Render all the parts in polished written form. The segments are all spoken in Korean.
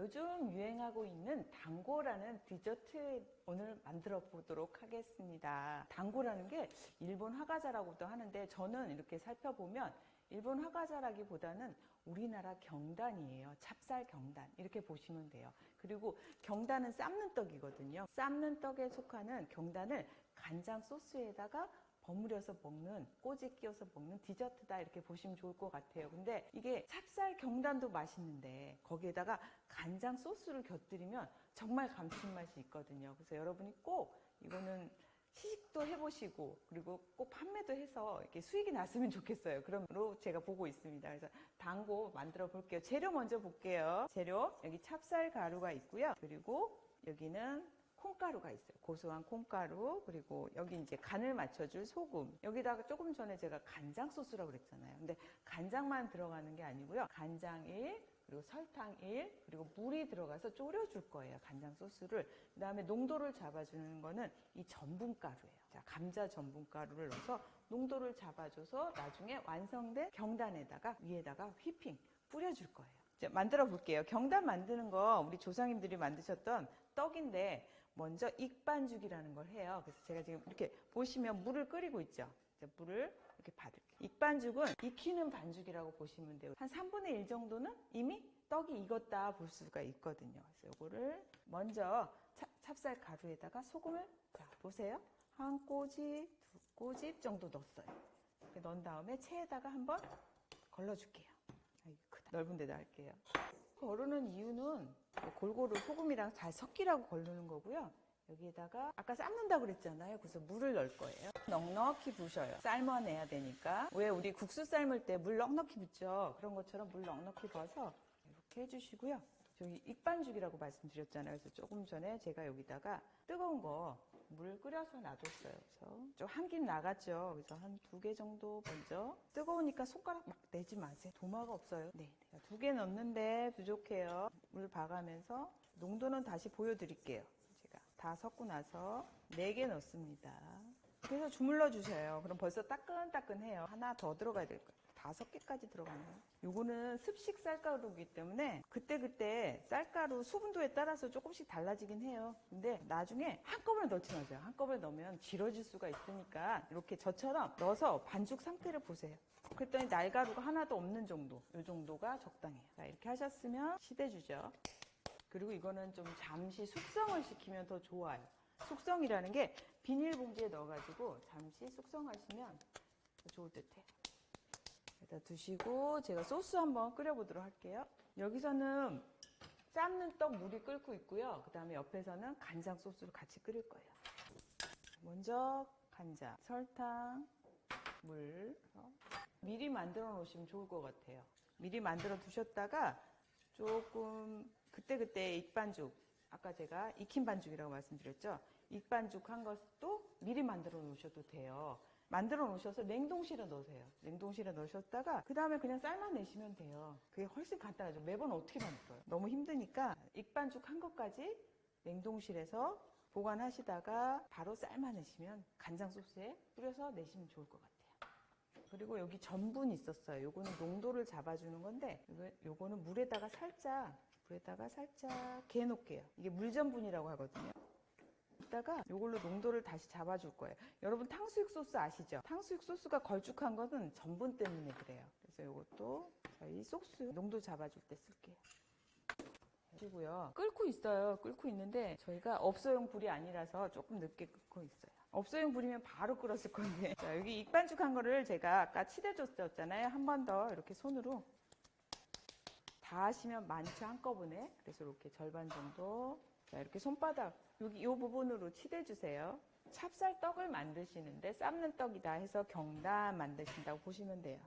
요즘 유행하고 있는 단고라는 디저트 오늘 만들어 보도록 하겠습니다. 단고라는 게 일본 화과자라고도 하는데 저는 이렇게 살펴보면 일본 화과자라기보다는 우리나라 경단이에요. 찹쌀 경단 이렇게 보시면 돼요. 그리고 경단은 삶는 떡이거든요. 삶는 떡에 속하는 경단을 간장 소스에다가 버무려서 먹는, 꼬지 끼워서 먹는 디저트다 이렇게 보시면 좋을 것 같아요. 근데 이게 찹쌀 경단도 맛있는데 거기에다가 간장 소스를 곁들이면 정말 감칠맛이 있거든요. 그래서 여러분이 꼭 이거는 시식도 해보시고 그리고 꼭 판매도 해서 이렇게 수익이 났으면 좋겠어요. 그럼으로 제가 보고 있습니다. 그래서 단고 만들어 볼게요. 재료 먼저 볼게요. 재료 여기 찹쌀 가루가 있고요. 그리고 여기는 콩가루가 있어요. 고소한 콩가루, 그리고 여기 이제 간을 맞춰줄 소금. 여기다가 조금 전에 제가 간장 소스라고 그랬잖아요. 근데 간장만 들어가는 게 아니고요. 간장 1, 그리고 설탕 1, 그리고 물이 들어가서 졸여줄 거예요. 간장 소스를. 그 다음에 농도를 잡아주는 거는 이 전분가루예요. 자, 감자 전분가루를 넣어서 농도를 잡아줘서 나중에 완성된 경단에다가 위에다가 휘핑 뿌려줄 거예요. 자, 만들어 볼게요. 경단 만드는 거 우리 조상님들이 만드셨던 떡인데 먼저 익반죽이라는 걸 해요. 그래서 제가 지금 이렇게 보시면 물을 끓이고 있죠. 물을 이렇게 받을게요. 익반죽은 익히는 반죽이라고 보시면 돼요. 한 3분의 1 정도는 이미 떡이 익었다 볼 수가 있거든요. 그래서 이거를 먼저 찹쌀 가루에다가 소금을, 자 보세요. 한 꼬집, 두 꼬집 정도 넣었어요. 이렇게 넣은 다음에 체에다가 한번 걸러줄게요. 크다. 넓은 데다 할게요. 거르는 이유는 골고루 소금이랑 잘 섞이라고 걸르는 거고요. 여기에다가 아까 삶는다고 그랬잖아요. 그래서 물을 넣을 거예요. 넉넉히 부으셔요. 삶아내야 되니까. 왜 우리 국수 삶을 때 물 넉넉히 붓죠? 그런 것처럼 물 넉넉히 부어서 이렇게 해주시고요. 저기 익반죽이라고 말씀드렸잖아요. 그래서 조금 전에 제가 여기다가 뜨거운 거 물 끓여서 놔뒀어요. 그래서 좀 한 김 나갔죠. 그래서 한 2개 정도 먼저. 뜨거우니까 손가락 막 내지 마세요. 도마가 없어요. 네, 2개 넣었는데 부족해요. 물 봐가면서 농도는 다시 보여드릴게요. 제가 다 섞고 나서 4개 넣습니다. 그래서 주물러 주세요. 그럼 벌써 따끈따끈해요. 하나 더 들어가야 될 거예요. 5개까지 들어가네요. 요거는 습식 쌀가루이기 때문에 그때그때 쌀가루 수분도에 따라서 조금씩 달라지긴 해요. 근데 나중에 한꺼번에 넣지 마세요. 한꺼번에 넣으면 질어질 수가 있으니까 이렇게 저처럼 넣어서 반죽 상태를 보세요. 그랬더니 날가루가 하나도 없는 정도, 이 정도가 적당해요. 자, 이렇게 하셨으면 시대주죠. 그리고 이거는 좀 잠시 숙성을 시키면 더 좋아요. 숙성이라는 게 비닐봉지에 넣어가지고 잠시 숙성하시면 더 좋을 듯해요. 여기다 두시고 제가 소스 한번 끓여보도록 할게요. 여기서는 삶는 떡 물이 끓고 있고요. 그 다음에 옆에서는 간장 소스를 같이 끓일 거예요. 먼저 간장, 설탕, 물 미리 만들어 놓으시면 좋을 것 같아요. 미리 만들어 두셨다가 조금 그때그때 익반죽, 아까 제가 익힌 반죽이라고 말씀드렸죠. 익반죽 한 것도 미리 만들어 놓으셔도 돼요. 만들어 놓으셔서 냉동실에 넣으세요. 냉동실에 넣으셨다가 그 다음에 그냥 삶아내시면 돼요. 그게 훨씬 간단하죠. 매번 어떻게 만들어요? 너무 힘드니까 익반죽 한 것까지 냉동실에서 보관하시다가 바로 삶아내시면 간장 소스에 뿌려서 내시면 좋을 것 같아요. 그리고 여기 전분이 있었어요. 요거는 농도를 잡아주는 건데 요거는 물에다가 살짝 개놓을게요. 이게 물전분이라고 하거든요. 이따가 이걸로 농도를 다시 잡아줄 거예요. 여러분 탕수육 소스 아시죠? 탕수육 소스가 걸쭉한 것은 전분 때문에 그래요. 그래서 이것도 이 소스 농도 잡아줄 때 쓸게요. 하시고요. 끓고 있어요. 끓고 있는데 저희가 업소용 불이 아니라서 조금 늦게 끓고 있어요. 업소용 불이면 바로 끓었을 건데. 자, 여기 익반죽한 거를 제가 아까 치대줬잖아요. 한 번 더 이렇게 손으로 다 하시면 많죠, 한꺼번에. 그래서 이렇게 절반 정도. 자, 이렇게 손바닥 여기 이 부분으로 치대주세요. 찹쌀떡을 만드시는데 삶는 떡이다 해서 경단 만드신다고 보시면 돼요.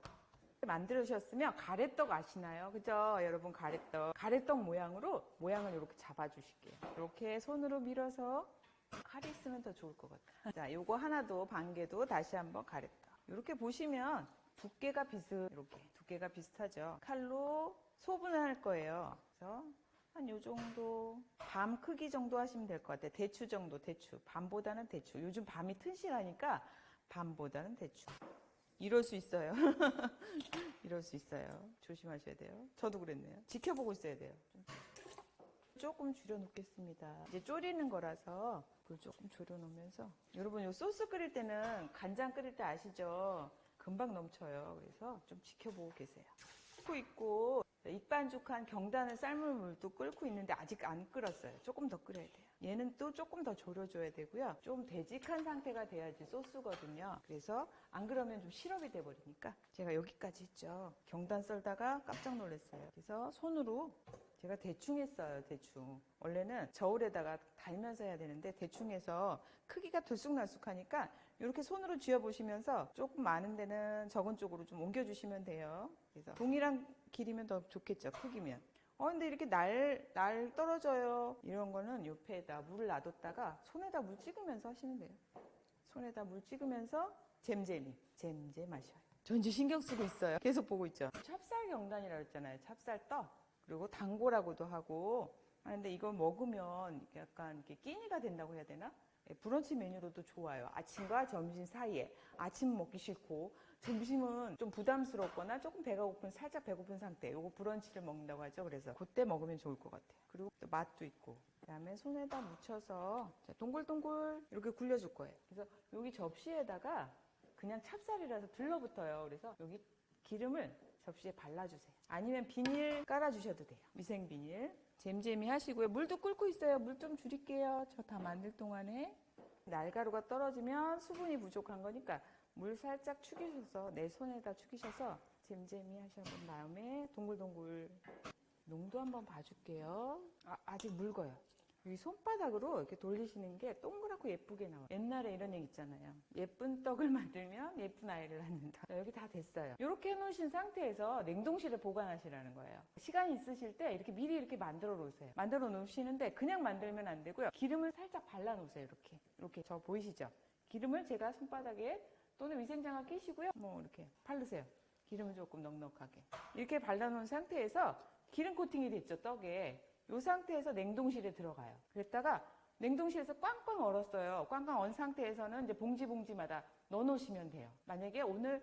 만들으셨으면 가래떡 아시나요? 그죠? 여러분 가래떡 모양으로 모양을 이렇게 잡아주실게요. 이렇게 손으로 밀어서 칼이 있으면 더 좋을 것 같아요. 자, 요거 하나도 반개도 다시 한번 가래떡. 이렇게 보시면 두께가 비슷하죠. 칼로 소분할 거예요. 그래서 한 요 정도, 밤 크기 정도 하시면 될 것 같아요. 대추 정도, 밤보다는 대추. 요즘 밤이 튼실하니까 밤보다는 대추. 이럴 수 있어요. 이럴 수 있어요. 조심하셔야 돼요. 저도 그랬네요. 지켜보고 있어야 돼요. 조금 줄여 놓겠습니다. 이제 졸이는 거라서 불 조금 줄여 놓으면서, 여러분 요 소스 끓일 때는 간장 끓일 때 아시죠? 금방 넘쳐요. 그래서 좀 지켜보고 계세요. 끓고 있고 익반죽한 경단을 삶은 물도 끓고 있는데 아직 안 끓었어요. 조금 더 끓여야 돼요. 얘는 또 조금 더 졸여줘야 되고요. 좀 되직한 상태가 돼야지 소스거든요. 그래서 안 그러면 좀 시럽이 돼버리니까 제가 여기까지 했죠. 경단 썰다가 깜짝 놀랐어요. 그래서 손으로 제가 대충 했어요. 대충. 원래는 저울에다가 달면서 해야 되는데 대충 해서 크기가 들쑥날쑥하니까 이렇게 손으로 쥐어보시면서 조금 많은 데는 적은 쪽으로 좀 옮겨주시면 돼요. 그래서 동일한 길이면 더 좋겠죠. 크기면. 근데 이렇게 날 떨어져요. 이런 거는 옆에다 물을 놔뒀다가 손에다 물 찍으면서 하시면 돼요. 손에다 물 찍으면서 잼잼이 마셔요. 전지 신경 쓰고 있어요. 계속 보고 있죠. 찹쌀 경단이라고 했잖아요. 찹쌀떡. 그리고 당고라고도 하고 하는데 이거 먹으면 약간 이렇게 끼니가 된다고 해야 되나? 브런치 메뉴로도 좋아요. 아침과 점심 사이에. 아침 먹기 싫고 점심은 좀 부담스럽거나 조금 배가 고픈, 살짝 배고픈 상태. 요거 브런치를 먹는다고 하죠. 그래서 그때 먹으면 좋을 것 같아요. 그리고 또 맛도 있고. 그다음에 손에다 묻혀서 동글동글 이렇게 굴려줄 거예요. 그래서 여기 접시에다가 그냥 찹쌀이라서 들러붙어요. 그래서 여기 기름을 접시에 발라주세요. 아니면 비닐 깔아주셔도 돼요. 위생 비닐. 잼잼이 하시고요. 물도 끓고 있어요. 물 좀 줄일게요. 저 다 만들 동안에. 날가루가 떨어지면 수분이 부족한 거니까 물 살짝 축이셔서 내 손에다 축이셔서 잼잼이 하셔본 다음에 동글동글 농도 한번 봐줄게요. 아직 묽어요. 이 손바닥으로 이렇게 돌리시는 게 동그랗고 예쁘게 나와요. 옛날에 이런 얘기 있잖아요. 예쁜 떡을 만들면 예쁜 아이를 낳는다. 여기 다 됐어요. 이렇게 해놓으신 상태에서 냉동실에 보관하시라는 거예요. 시간이 있으실 때 이렇게 미리 이렇게 만들어 놓으세요. 만들어 놓으시는데 그냥 만들면 안 되고요. 기름을 살짝 발라 놓으세요. 이렇게 저 보이시죠? 기름을 제가 손바닥에 또는 위생장갑 끼시고요. 뭐 이렇게 바르세요. 기름을 조금 넉넉하게. 이렇게 발라놓은 상태에서 기름 코팅이 됐죠, 떡에. 이 상태에서 냉동실에 들어가요. 그랬다가 냉동실에서 꽝꽝 얼었어요. 꽝꽝 얼은 상태에서는 이제 봉지마다 넣어 놓으시면 돼요. 만약에 오늘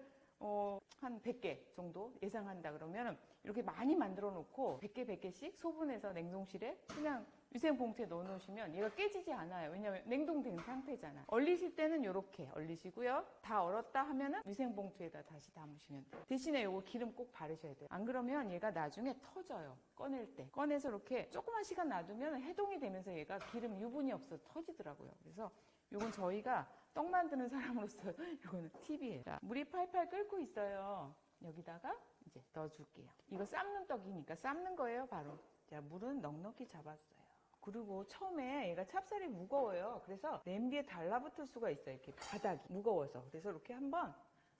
한 100개 정도 예상한다 그러면 이렇게 많이 만들어 놓고 100개씩 소분해서 냉동실에 그냥 위생봉투에 넣어 놓으시면 얘가 깨지지 않아요. 왜냐하면 냉동된 상태잖아. 얼리실 때는 이렇게 얼리시고요. 다 얼었다 하면은 위생봉투에다 다시 담으시면 돼요. 대신에 요거 기름 꼭 바르셔야 돼요. 안 그러면 얘가 나중에 터져요. 꺼낼 때. 꺼내서 이렇게 조그만 시간 놔두면 해동이 되면서 얘가 기름 유분이 없어 터지더라고요. 그래서 요건 저희가 떡 만드는 사람으로서 요거는 팁이에요. 자, 물이 팔팔 끓고 있어요. 여기다가 이제 넣어줄게요. 이거 삶는 떡이니까 삶는 거예요, 바로. 자, 물은 넉넉히 잡았어요. 그리고 처음에 얘가 찹쌀이 무거워요. 그래서 냄비에 달라붙을 수가 있어요. 이렇게 바닥이 무거워서. 그래서 이렇게 한번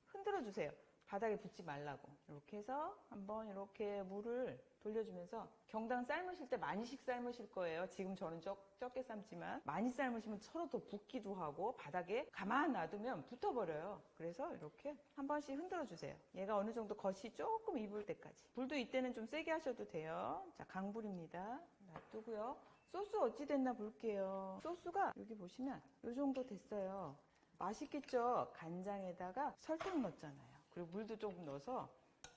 흔들어 주세요. 바닥에 붙지 말라고. 이렇게 해서 한번 이렇게 물을 돌려주면서 경당 삶으실 때 많이씩 삶으실 거예요. 지금 저는 적게 삶지만 많이 삶으시면 서로 더 붓기도 하고 바닥에 가만 놔두면 붙어버려요. 그래서 이렇게 한 번씩 흔들어 주세요. 얘가 어느 정도 겉이 조금 익을 때까지. 불도 이때는 좀 세게 하셔도 돼요. 자, 강불입니다. 놔두고요. 소스 어찌 됐나 볼게요. 소스가 여기 보시면 이 정도 됐어요. 맛있겠죠? 간장에다가 설탕 넣었잖아요. 그리고 물도 조금 넣어서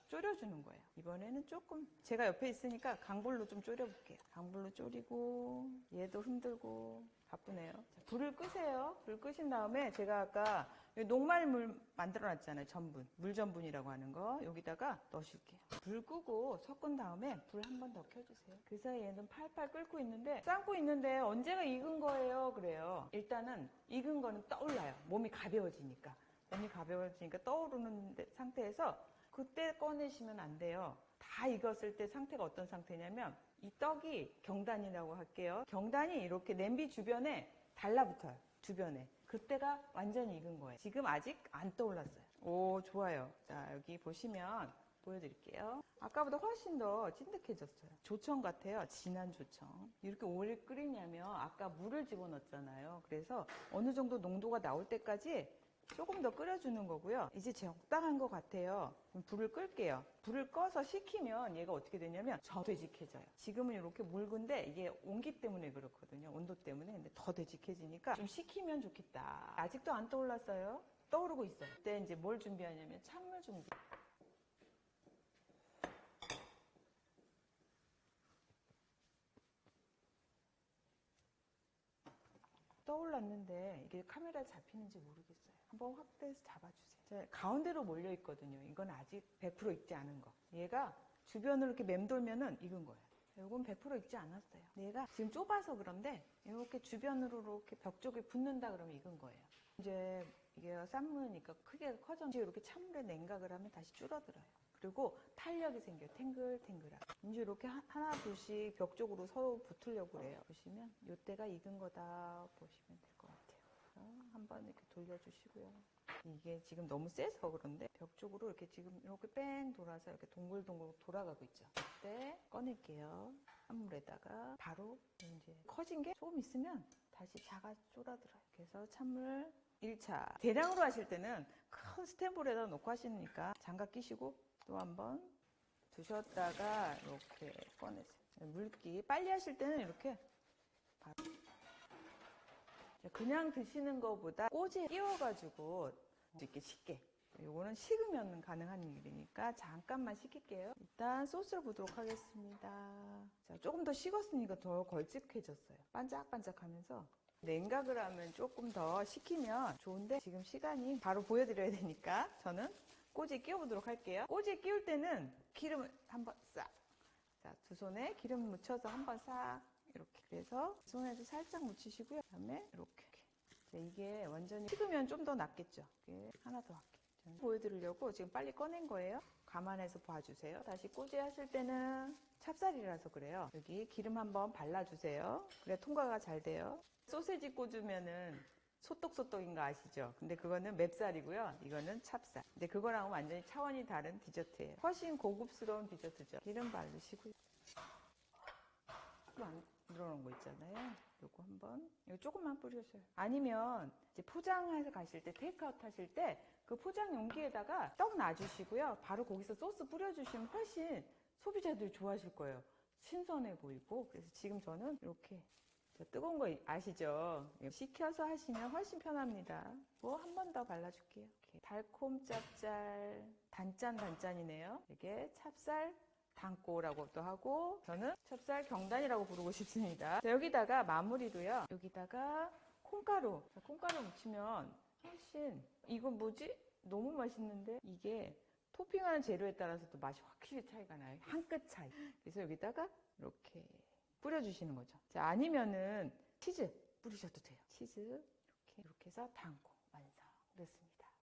졸여주는 거예요. 이번에는 조금 제가 옆에 있으니까 강불로 좀 졸여볼게요. 강불로 졸이고 얘도 흔들고 바쁘네요. 자, 불을 끄세요. 불 끄신 다음에 제가 아까 녹말물 만들어 놨잖아요. 전분. 물전분이라고 하는 거 여기다가 넣으실게요. 불 끄고 섞은 다음에 불 한 번 더 켜주세요. 그 사이에 얘는 팔팔 끓고 있는데 삶고 있는데 언제가 익은 거예요? 그래요. 일단은 익은 거는 떠올라요. 몸이 가벼워지니까. 떠오르는 상태에서 그때 꺼내시면 안 돼요. 다 익었을 때 상태가 어떤 상태냐면 이 떡이 경단이라고 할게요. 경단이 이렇게 냄비 주변에 달라붙어요. 주변에. 그때가 완전히 익은 거예요. 지금 아직 안 떠올랐어요. 오, 좋아요. 자, 여기 보시면 보여드릴게요. 아까보다 훨씬 더 찐득해졌어요. 조청 같아요. 진한 조청. 이렇게 오래 끓이냐면 아까 물을 집어넣었잖아요. 그래서 어느 정도 농도가 나올 때까지 조금 더 끓여주는 거고요. 이제 적당한 것 같아요. 그럼 불을 끌게요. 불을 꺼서 식히면 얘가 어떻게 되냐면 더 되직해져요. 지금은 이렇게 묽은데 이게 온기 때문에 그렇거든요. 온도 때문에. 근데 더 되직해지니까 좀 식히면 좋겠다. 아직도 안 떠올랐어요. 떠오르고 있어요. 그때 이제 뭘 준비하냐면 찬물 준비. 떠올랐는데 이게 카메라에 잡히는지 모르겠어요. 한번 확대해서 잡아주세요. 자, 가운데로 몰려 있거든요. 이건 아직 100% 익지 않은 거. 얘가 주변으로 이렇게 맴돌면은 익은 거예요. 이건 100% 익지 않았어요. 얘가 지금 좁아서 그런데 이렇게 주변으로 이렇게 벽 쪽에 붙는다 그러면 익은 거예요. 이제 이게 쌈무니까 크게 커졌는지 이렇게 찬물에 냉각을 하면 다시 줄어들어요. 그리고 탄력이 생겨요. 탱글탱글하게. 이제 이렇게 하나 둘씩 벽 쪽으로 서로 붙으려고 그래요. 보시면 이때가 익은 거다 보시면 될 것 같아요. 한번 이렇게 돌려주시고요. 이게 지금 너무 세서 그런데 벽 쪽으로 이렇게 지금 이렇게 뺑 돌아서 이렇게 동글동글 돌아가고 있죠. 이때 꺼낼게요. 찬물에다가 바로 이제 커진 게 조금 있으면 다시 작아 쫄아들어요. 그래서 찬물 1차. 대량으로 하실 때는 큰 스텐볼에다 놓고 하시니까 장갑 끼시고 또 한번 두셨다가 이렇게 꺼내세요. 물기 빨리 하실 때는 이렇게 바로 그냥 드시는 것보다 꼬지에 끼워가지고 이렇게 쉽게. 요거는 식으면 가능한 일이니까 잠깐만 식힐게요. 일단 소스를 보도록 하겠습니다. 자, 조금 더 식었으니까 더 걸쭉해졌어요. 반짝반짝하면서 냉각을 하면 조금 더 식히면 좋은데 지금 시간이 바로 보여드려야 되니까 저는 꼬지에 끼워보도록 할게요. 꼬지에 끼울 때는 기름을 한번 싹. 자, 두 손에 기름 묻혀서 한번 싹. 이렇게. 그래서 손에도 살짝 묻히시고요. 그 다음에 이렇게. 자, 이게 완전히 식으면 좀 더 낫겠죠. 이렇게 하나 더 할게요. 보여드리려고 지금 빨리 꺼낸 거예요. 감안해서 봐주세요. 다시 꼬지 하실 때는 찹쌀이라서 그래요. 여기 기름 한번 발라주세요. 그래 통과가 잘 돼요. 소세지 꽂으면은 소떡소떡인 거 아시죠? 근데 그거는 맵쌀이고요. 이거는 찹쌀. 근데 그거랑은 완전히 차원이 다른 디저트예요. 훨씬 고급스러운 디저트죠. 기름 바르시고요. 만들어놓은 거 있잖아요. 요거 한번 이거 조금만 뿌려주세요. 아니면 이제 포장해서 가실 때 테이크아웃 하실 때 그 포장 용기에다가 떡 놔주시고요. 바로 거기서 소스 뿌려주시면 훨씬 소비자들이 좋아하실 거예요. 신선해 보이고. 그래서 지금 저는 이렇게 뜨거운 거 아시죠? 식혀서 하시면 훨씬 편합니다. 뭐 한 번 더 발라줄게요. 이렇게 달콤 짭짤 단짠단짠이네요. 이게 찹쌀 단꼬라고도 하고 저는 찹쌀 경단이라고 부르고 싶습니다. 자, 여기다가 마무리로요. 여기다가 콩가루. 자, 콩가루 묻히면 훨씬 이건 뭐지? 너무 맛있는데 이게 토핑하는 재료에 따라서도 맛이 확실히 차이가 나요. 한 끗 차이. 그래서 여기다가 이렇게 뿌려주시는 거죠. 자, 아니면은 치즈 뿌리셔도 돼요. 치즈 이렇게 해서 단고 완성. 그렇습니다.